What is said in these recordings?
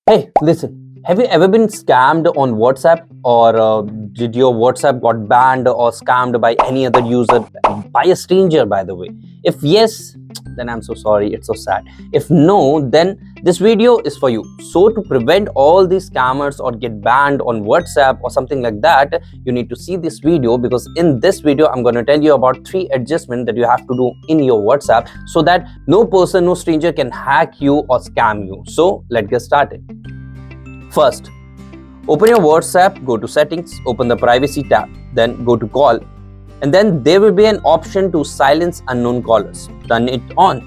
Hey, listen, have you ever been scammed on WhatsApp or did your WhatsApp got banned or scammed by any other user, by a stranger, by the way? If yes, then I'm so sorry, it's so sad. If no, then this video is for you. So to prevent all these scammers or get banned on WhatsApp or something like that, you need to see this video, because in this video, I'm going to tell you about 3 adjustments that you have to do in your WhatsApp so that no person, no stranger can hack you or scam you. So let's get started. First, open your WhatsApp, go to settings, open the privacy tab, then go to call, and then there will be an option to silence unknown callers. Turn it on.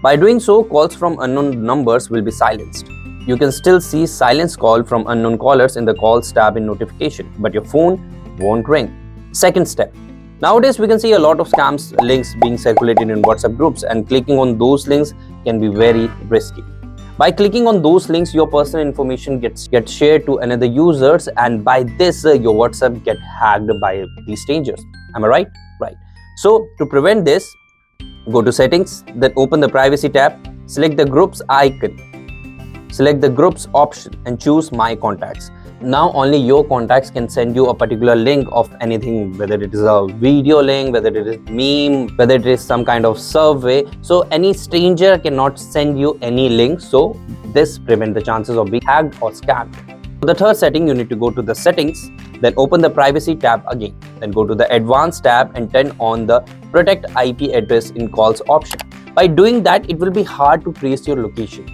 By doing so, calls from unknown numbers will be silenced. You can still see silence call from unknown callers in the calls tab in notification, but your phone won't ring. Second step. Nowadays, we can see a lot of scams links being circulated in WhatsApp groups, and clicking on those links can be very risky. By clicking on those links, your personal information gets shared to another users, and by this, your WhatsApp get hacked by these strangers. Am I right? Right. So to prevent this, go to settings, then open the privacy tab, select the groups icon, select the groups option and choose my contacts. Now only your contacts can send you a particular link of anything, whether it is a video link, whether it is meme, whether it is some kind of survey. So any stranger cannot send you any link. So this prevents the chances of being hacked or scammed. For the third setting, you need to go to the settings, then open the privacy tab again, then go to the advanced tab and turn on the protect IP address in calls option. By doing that, it will be hard to trace your location,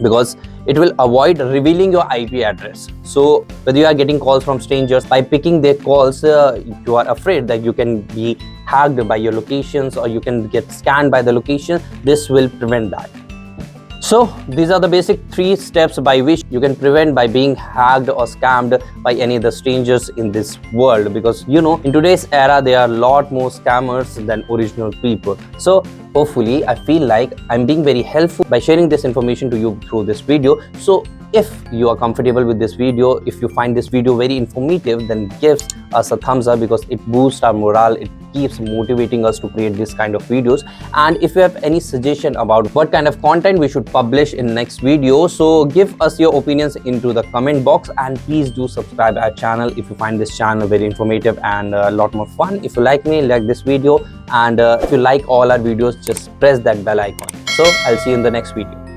because it will avoid revealing your IP address. So whether you are getting calls from strangers, by picking their calls, you are afraid that you can be hacked by your locations or you can get scanned by the location. This will prevent that. So these are the basic 3 steps by which you can prevent by being hacked or scammed by any of the strangers in this world, because in today's era there are a lot more scammers than original people. So hopefully I feel like I'm being very helpful by sharing this information to you through this video. So if you are comfortable with this video, if you find this video very informative, then give us a thumbs up, because it boosts our morale, it keeps motivating us to create this kind of videos. And if you have any suggestion about what kind of content we should publish in next video, so give us your opinions into the comment box, and please do subscribe our channel if you find this channel very informative and a lot more fun. If you like me, like this video, and if you like all our videos, just press that bell icon. So I'll see you in the next video.